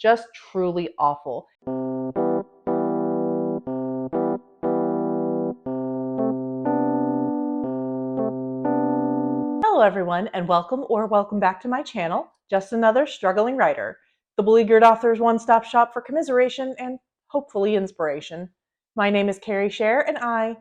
just truly awful. Hello everyone, and welcome back to my channel, Just Another Struggling Writer, the beleaguered author's one-stop shop for commiseration and hopefully inspiration. My name is Carrie Scher, and I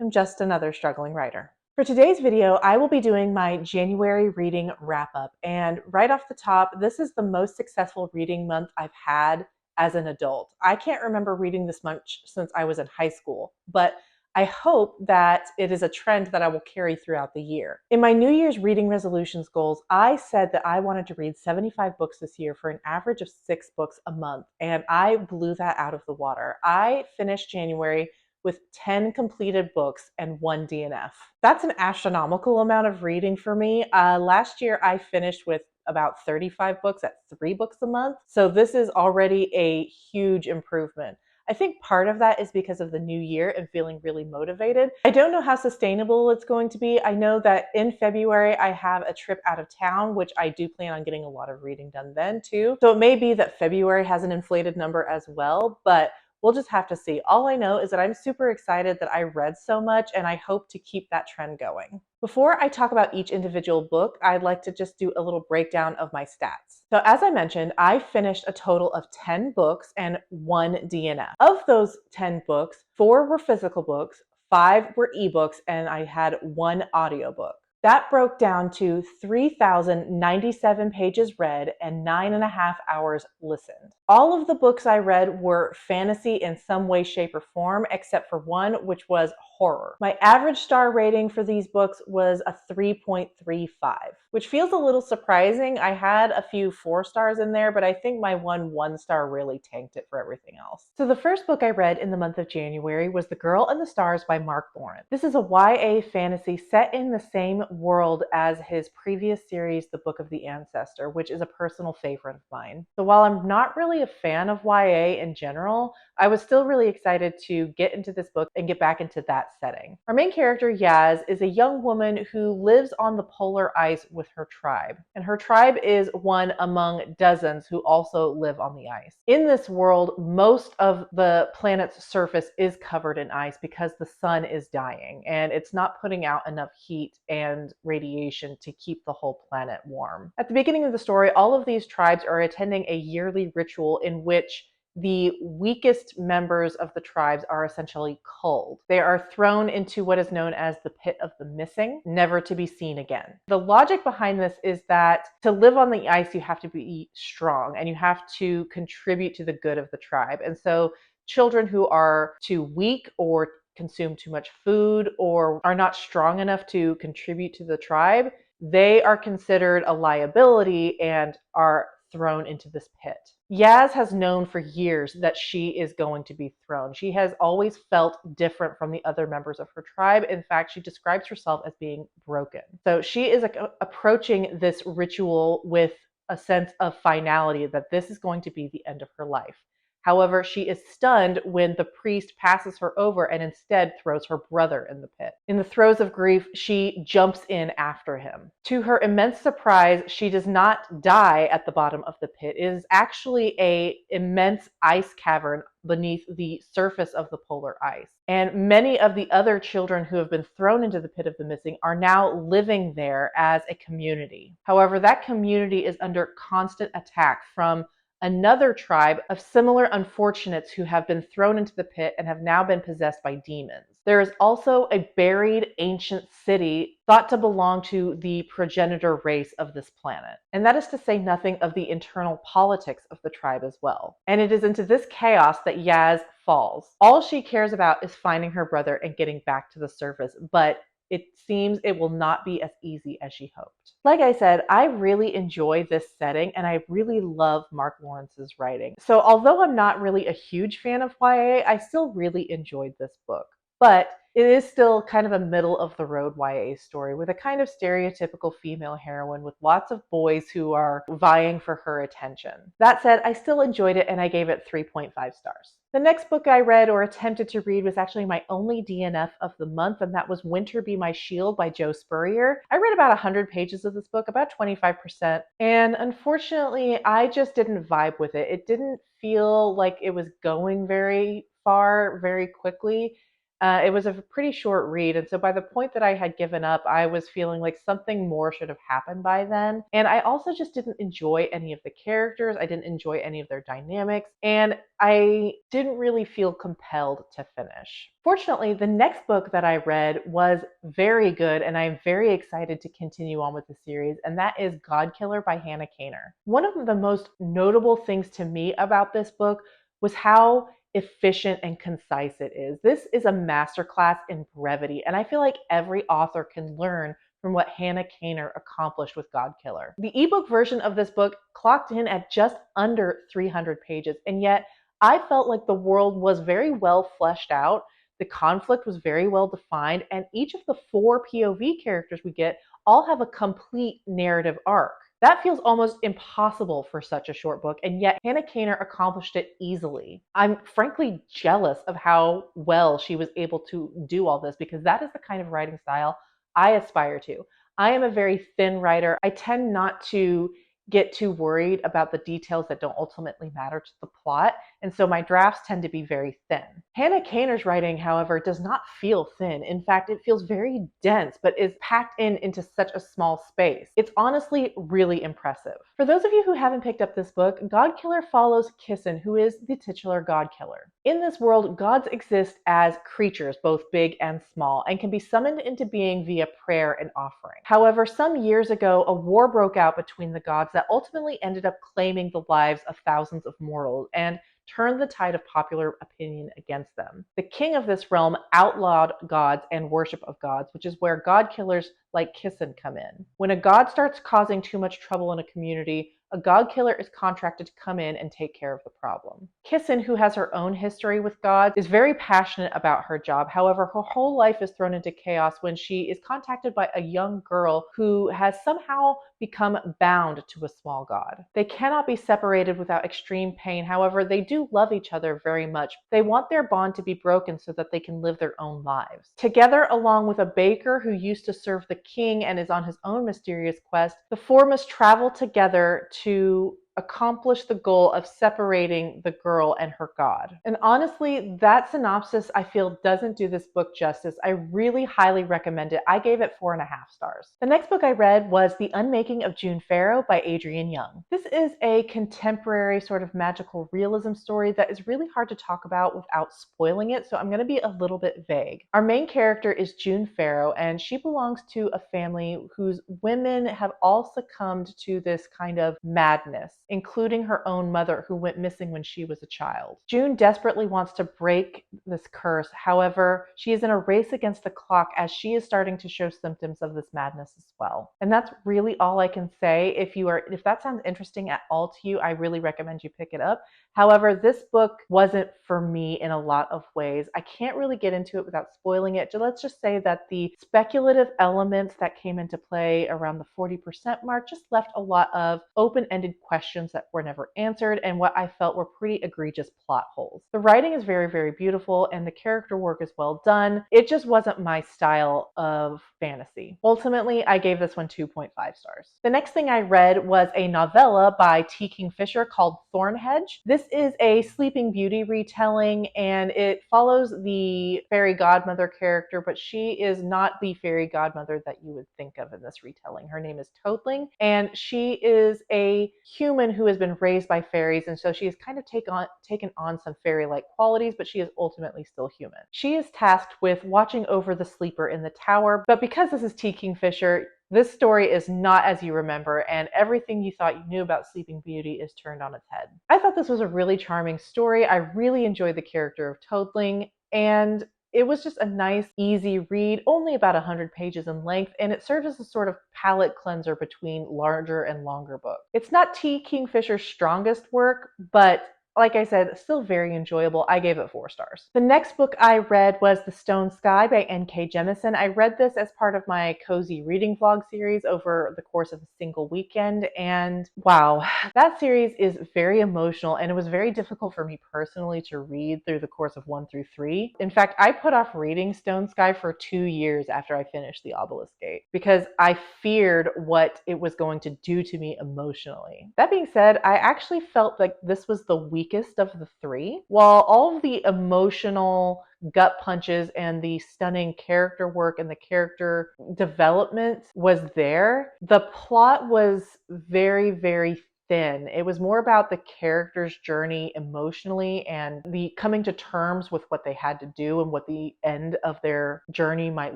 am just another struggling writer. For today's video, I will be doing my January reading wrap-up, and right off the top, this is the most successful reading month I've had as an adult. I can't remember reading this much since I was in high school, but I hope that it is a trend that I will carry throughout the year. In my New Year's reading resolutions goals, I said that I wanted to read 75 books this year for an average of 6 books a month, and I blew that out of the water. I finished January with 10 completed books and 1 DNF. That's an astronomical amount of reading for me. Last year, I finished with about 35 books at 3 books a month, so this is already a huge improvement. I think part of that is because of the new year and feeling really motivated. I don't know how sustainable it's going to be. I know that in February I have a trip out of town, which I do plan on getting a lot of reading done then too. So it may be that February has an inflated number as well, but we'll just have to see. All I know is that I'm super excited that I read so much, and I hope to keep that trend going. Before I talk about each individual book, I'd like to just do a little breakdown of my stats. So as I mentioned, I finished a total of 10 books and 1 DNF. Of those 10 books, 4 were physical books, 5 were ebooks, and I had 1 audiobook. That broke down to 3,097 pages read and 9.5 hours listened. All of the books I read were fantasy in some way, shape, or form, except for one, which was horror. My average star rating for these books was a 3.35, which feels a little surprising. I had a few 4 stars in there, but I think my 1 star really tanked it for everything else. So the first book I read in the month of January was The Girl and the Stars by Mark Lawrence. This is a YA fantasy set in the same world as his previous series, The Book of the Ancestor, which is a personal favorite of mine. So while I'm not really a fan of YA in general, I was still really excited to get into this book and get back into that setting. Our main character, Yaz, is a young woman who lives on the polar ice with her tribe. And her tribe is one among dozens who also live on the ice. In this world, most of the planet's surface is covered in ice because the sun is dying and it's not putting out enough heat and radiation to keep the whole planet warm. At the beginning of the story, all of these tribes are attending a yearly ritual in which the weakest members of the tribes are essentially culled. They are thrown into what is known as the pit of the missing, never to be seen again. The logic behind this is that to live on the ice, you have to be strong and you have to contribute to the good of the tribe. And so children who are too weak or consume too much food or are not strong enough to contribute to the tribe, they are considered a liability and are thrown into this pit. Yaz has known for years that she is going to be thrown. She has always felt different from the other members of her tribe. In fact, she describes herself as being broken. So she is approaching this ritual with a sense of finality that this is going to be the end of her life. However, she is stunned when the priest passes her over and instead throws her brother in the pit. In the throes of grief, she jumps in after him. To her immense surprise, she does not die at the bottom of the pit. It is actually an immense ice cavern beneath the surface of the polar ice. And many of the other children who have been thrown into the pit of the missing are now living there as a community. However, that community is under constant attack from another tribe of similar unfortunates who have been thrown into the pit and have now been possessed by demons. There is also a buried ancient city thought to belong to the progenitor race of this planet. And that is to say nothing of the internal politics of the tribe as well. And it is into this chaos that Yaz falls. All she cares about is finding her brother and getting back to the surface, but it seems it will not be as easy as she hoped. Like I said, I really enjoy this setting and I really love Mark Lawrence's writing. So although I'm not really a huge fan of YA, I still really enjoyed this book. but it is still kind of a middle of the road YA story with a kind of stereotypical female heroine with lots of boys who are vying for her attention. That said, I still enjoyed it and I gave it 3.5 stars. The next book I read or attempted to read was actually my only DNF of the month, and that was Winter Be My Shield by Jo Spurrier. I read about 100 pages of this book, about 25%, and unfortunately, I just didn't vibe with it. It didn't feel like it was going very far very quickly. It was a pretty short read, and so by the point that I had given up, I was feeling like something more should have happened by then. And I also just didn't enjoy any of the characters. I didn't enjoy any of their dynamics, and I didn't really feel compelled to finish. Fortunately, the next book that I read was very good, and I'm very excited to continue on with the series, and that is Godkiller by Hannah Kaner. One of the most notable things to me about this book was how efficient and concise it is. This is a masterclass in brevity, and I feel like every author can learn from what Hannah Kaner accomplished with Godkiller. The ebook version of this book clocked in at just under 300 pages, and yet I felt like the world was very well fleshed out, the conflict was very well defined, and each of the 4 POV characters we get all have a complete narrative arc. That feels almost impossible for such a short book, and yet Hannah Kaner accomplished it easily. I'm frankly jealous of how well she was able to do all this, because that is the kind of writing style I aspire to. I am a very thin writer. I tend not to get too worried about the details that don't ultimately matter to the plot, and so my drafts tend to be very thin. Hannah Kaner's writing, however, does not feel thin. In fact, it feels very dense, but is packed into such a small space. It's honestly really impressive. For those of you who haven't picked up this book, Godkiller follows Jemisin, who is the titular Godkiller. In this world, gods exist as creatures, both big and small, and can be summoned into being via prayer and offering. However, some years ago, a war broke out between the gods that ultimately ended up claiming the lives of thousands of mortals and turned the tide of popular opinion against them. The king of this realm outlawed gods and worship of gods, which is where god killers like Jemisin come in. When a god starts causing too much trouble in a community, a god killer is contracted to come in and take care of the problem. Jemisin, who has her own history with gods, is very passionate about her job. However, her whole life is thrown into chaos when she is contacted by a young girl who has somehow become bound to a small god. They cannot be separated without extreme pain. However, they do love each other very much. They want their bond to be broken so that they can live their own lives. Together, along with a baker who used to serve the king and is on his own mysterious quest, the 4 must travel together to accomplish the goal of separating the girl and her god. And honestly, that synopsis I feel doesn't do this book justice. I really highly recommend it. I gave it 4.5 stars. The next book I read was The Unmaking of June Farrow by Adrienne Young. This is a contemporary sort of magical realism story that is really hard to talk about without spoiling it, so I'm going to be a little bit vague. Our main character is June Farrow, and she belongs to a family whose women have all succumbed to this kind of madness, including her own mother, who went missing when she was a child. June desperately wants to break this curse. However, she is in a race against the clock as she is starting to show symptoms of this madness as well. And that's really all I can say. If that sounds interesting at all to you, I really recommend you pick it up. However, this book wasn't for me in a lot of ways. I can't really get into it without spoiling it. So let's just say that the speculative elements that came into play around the 40% mark just left a lot of open-ended questions that were never answered and what I felt were pretty egregious plot holes. The writing is very, very beautiful and the character work is well done. It just wasn't my style of fantasy. Ultimately, I gave this one 2.5 stars. The next thing I read was a novella by T. Kingfisher called Thornhedge. This is a Sleeping Beauty retelling, and it follows the fairy godmother character, but she is not the fairy godmother that you would think of in this retelling. Her name is Toadling, and she is a human who has been raised by fairies, and so she has kind of taken on some fairy-like qualities, but she is ultimately still human. She is tasked with watching over the sleeper in the tower, but because this is T. Kingfisher, this story is not as you remember, and everything you thought you knew about Sleeping Beauty is turned on its head. I thought this was a really charming story. I really enjoyed the character of Toadling, and it was just a nice, easy read, only about 100 pages in length, and it serves as a sort of palate cleanser between larger and longer books. It's not T. Kingfisher's strongest work, but like I said, still very enjoyable. I gave it 4 stars. The next book I read was The Stone Sky by N.K. Jemisin. I read this as part of my cozy reading vlog series over the course of a single weekend, and wow, that series is very emotional, and it was very difficult for me personally to read through the course of 1 through 3. In fact, I put off reading Stone Sky for 2 years after I finished The Obelisk Gate because I feared what it was going to do to me emotionally. That being said, I actually felt like this was the weakest of the 3. While all of the emotional gut punches and the stunning character work and the character development was there, the plot was very, very thin. It was more about the character's journey emotionally and the coming to terms with what they had to do and what the end of their journey might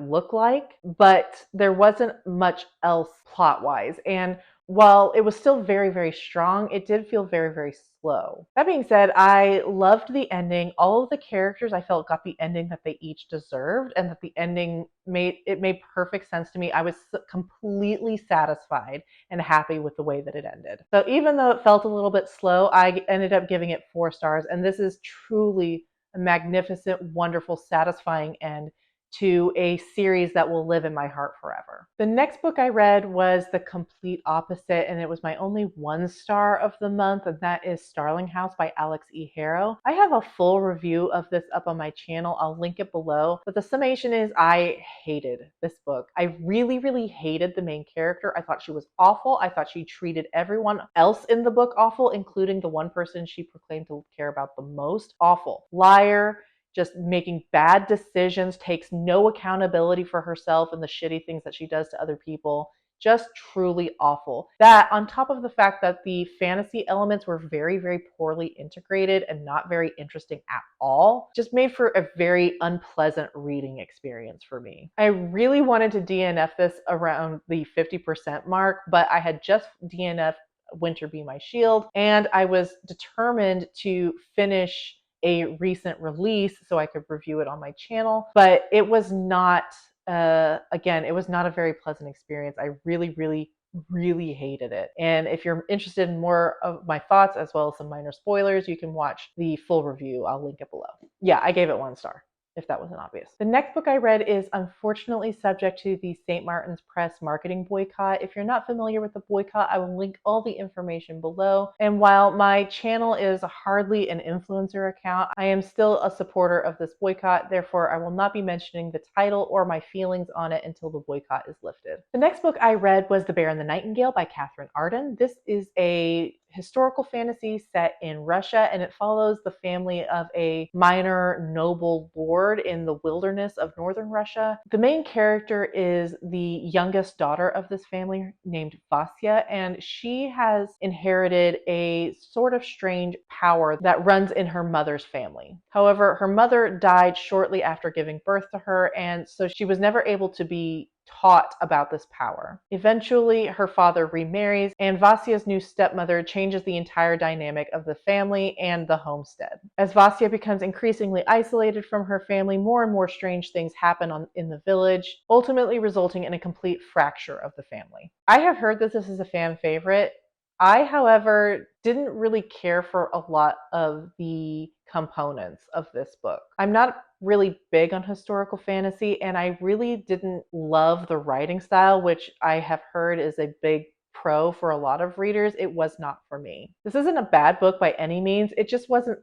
look like. But there wasn't much else plot-wise. And while it was still very, very strong, it did feel very, very slow. That being said, I loved the ending. All of the characters I felt got the ending that they each deserved, and that the ending made perfect sense to me. I was completely satisfied and happy with the way that it ended. So even though it felt a little bit slow, I ended up giving it 4 stars, and this is truly a magnificent, wonderful, satisfying end to a series that will live in my heart forever. The next book I read was the complete opposite, and it was my only 1 star of the month, and that is Starling House by Alix E. Harrow. I have a full review of this up on my channel. I'll link it below, but the summation is I hated this book. I really, really hated the main character. I thought she was awful. I thought she treated everyone else in the book awful, including the one person she proclaimed to care about the most. Awful. Liar, just making bad decisions, takes no accountability for herself and the shitty things that she does to other people. Just truly awful. That, on top of the fact that the fantasy elements were very, very poorly integrated and not very interesting at all, just made for a very unpleasant reading experience for me. I really wanted to DNF this around the 50% mark, but I had just DNF'd Winter Be My Shield, and I was determined to finish a recent release so I could review it on my channel, but it was not, again, it was not a very pleasant experience. I really, really, really hated it. And if you're interested in more of my thoughts as well as some minor spoilers, you can watch the full review. I'll link it below. Yeah, I gave it 1 star, if that wasn't obvious. The next book I read is unfortunately subject to the St. Martin's Press marketing boycott. If you're not familiar with the boycott, I will link all the information below. And while my channel is hardly an influencer account, I am still a supporter of this boycott. Therefore, I will not be mentioning the title or my feelings on it until the boycott is lifted. The next book I read was The Bear and the Nightingale by Katherine Arden. This is a historical fantasy set in Russia, and it follows the family of a minor noble lord in the wilderness of northern Russia. The main character is the youngest daughter of this family named Vasya, and she has inherited a sort of strange power that runs in her mother's family. However, her mother died shortly after giving birth to her, and so she was never able to be taught about this power. Eventually, her father remarries, and Vasya's new stepmother changes the entire dynamic of the family and the homestead. As Vasya becomes increasingly isolated from her family, more and more strange things happen in the village, ultimately resulting in a complete fracture of the family. I have heard that this is a fan favorite. I, however, didn't really care for a lot of the components of this book. I'm not really big on historical fantasy, and I really didn't love the writing style, which I have heard is a big pro for a lot of readers. It was not for me. This isn't a bad book by any means. It just wasn't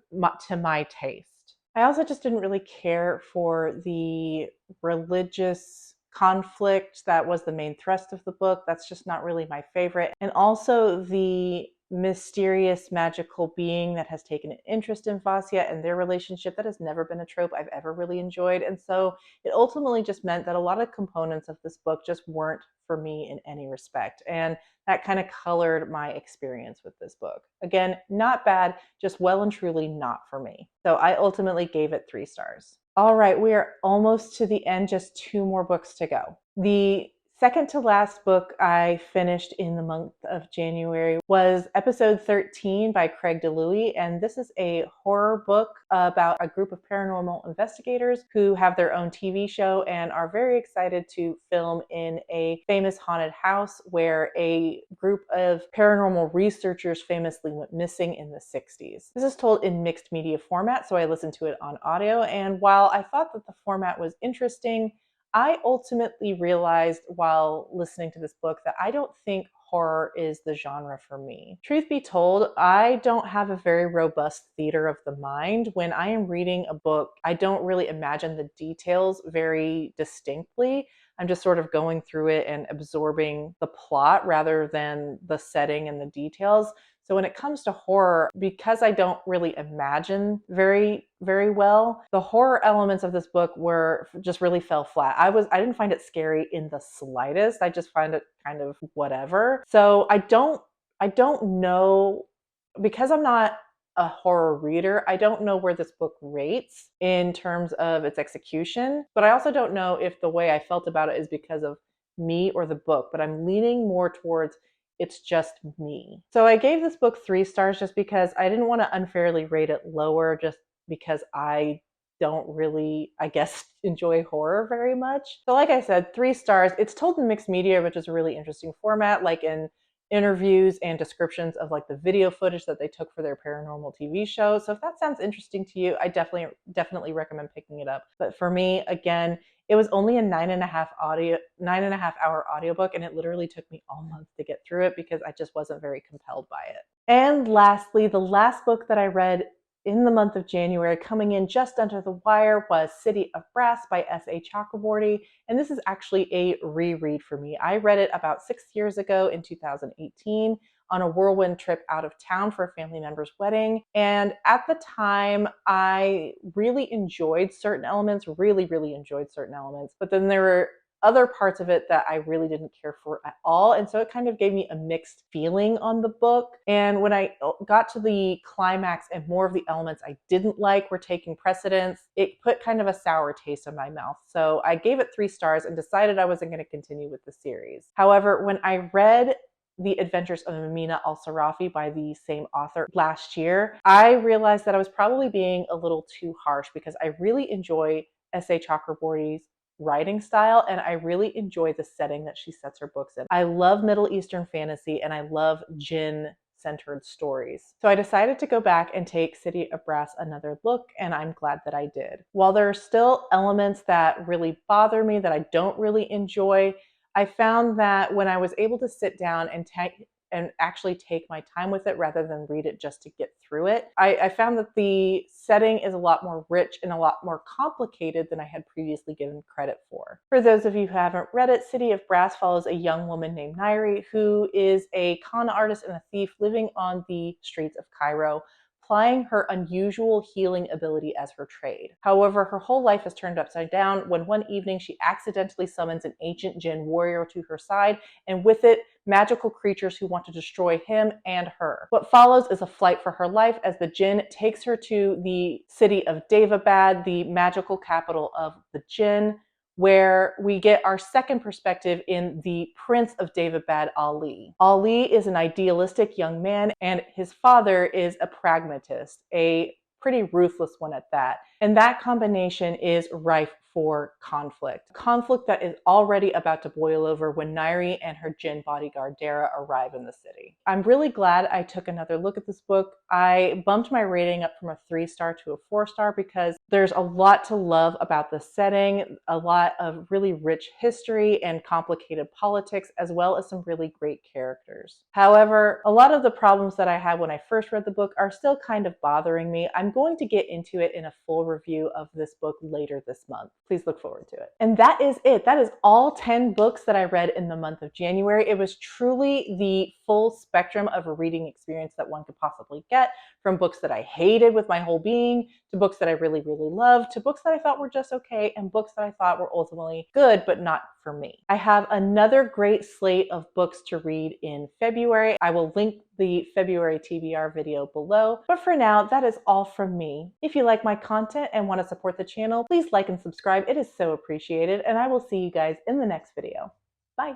to my taste. I also just didn't really care for the religious conflict that was the main thrust of the book. That's just not really my favorite. And also the mysterious magical being that has taken an interest in Vasya and their relationship. That has never been a trope I've ever really enjoyed. And so it ultimately just meant that a lot of components of this book just weren't for me in any respect. And that kind of colored my experience with this book. Again, not bad, just well and truly not for me. So I ultimately gave it 3 stars. All right, we are almost to the end, just 2 more books to go. The Second to last book I finished in the month of January was episode 13 by DiLouie, and this is a horror book about a group of paranormal investigators who have their own TV show and are very excited to film in a famous haunted house where a group of paranormal researchers famously went missing in the 60s. This is told in mixed media format, so I listened to it on audio, and while I thought that the format was interesting, I ultimately realized while listening to this book that I don't think horror is the genre for me. Truth be told, I don't have a very robust theater of the mind. When I am reading a book, I don't really imagine the details very distinctly. I'm just sort of going through it and absorbing the plot rather than the setting and the details. So when it comes to horror, because I don't really imagine very well, the horror elements of this book were just really fell flat. I didn't find it scary in the slightest. I just find it kind of whatever. So I don't know, because I'm not a horror reader, I don't know where this book rates in terms of its execution, but I also don't know if the way I felt about it is because of me or the book, but I'm leaning more towards it's just me. So I gave this book 3 stars just because I didn't want to unfairly rate it lower just because I don't really, I guess, enjoy horror very much. So like I said, 3 stars. It's told in mixed media, which is a really interesting format, like in interviews and descriptions of like the video footage that they took for their paranormal TV show. So if that sounds interesting to you, I definitely recommend picking it up. But for me, again, it was only a 9.5 hour audiobook, and it literally took me all month to get through it because I just wasn't very compelled by it. And lastly, the last book that I read in the month of January, coming in just under the wire, was City of Brass by S.A. Chakraborty. And this is actually a reread for me. I read it about 6 years ago in 2018 on a whirlwind trip out of town for a family member's wedding. And at the time, I really enjoyed certain elements, really enjoyed certain elements. But then there were other parts of it that I really didn't care for at all. And so it kind of gave me a mixed feeling on the book. And when I got to the climax and more of the elements I didn't like were taking precedence, it put kind of a sour taste in my mouth. So I gave it 3 stars and decided I wasn't going to continue with the series. However, when I read The Adventures of Amina al-Sarafi by the same author last year, I realized that I was probably being a little too harsh because I really enjoy S.A. Chakraborty's writing style, and I really enjoy the setting that she sets her books in. I love Middle Eastern fantasy, and I love jinn-centered stories. So I decided to go back and take City of Brass another look, and I'm glad that I did. While there are still elements that really bother me, that I don't really enjoy, I found that when I was able to sit down and actually take my time with it rather than read it just to get through it, I found that the setting is a lot more rich and a lot more complicated than I had previously given credit for. For those of you who haven't read it, City of Brass follows a young woman named Nairi who is a con artist and a thief living on the streets of Cairo, plying her unusual healing ability as her trade. However, her whole life is turned upside down when one evening she accidentally summons an ancient jinn warrior to her side, and with it, magical creatures who want to destroy him and her. What follows is a flight for her life as the jinn takes her to the city of Daevabad, the magical capital of the jinn, where we get our second perspective in the Prince of Daevabad, Ali. Ali is an idealistic young man, and his father is a pragmatist, a pretty ruthless one at that. And that combination is rife for conflict. Conflict that is already about to boil over when Nairi and her jinn bodyguard Dara arrive in the city. I'm really glad I took another look at this book. I bumped my rating up from a 3-star to a 4-star because there's a lot to love about the setting, a lot of really rich history and complicated politics, as well as some really great characters. However, a lot of the problems that I had when I first read the book are still kind of bothering me. I'm going to get into it in a full review of this book later this month. Please look forward to it. And that is it. That is all 10 books that I read in the month of January. It was truly the full spectrum of a reading experience that one could possibly get, from books that I hated with my whole being, to books that I really loved, to books that I thought were just okay, and books that I thought were ultimately good, but not for me. I have another great slate of books to read in February. I will link the February TBR video below, but for now, that is all from me. If you like my content and want to support the channel, please like and subscribe. It is so appreciated, and I will see you guys in the next video. Bye.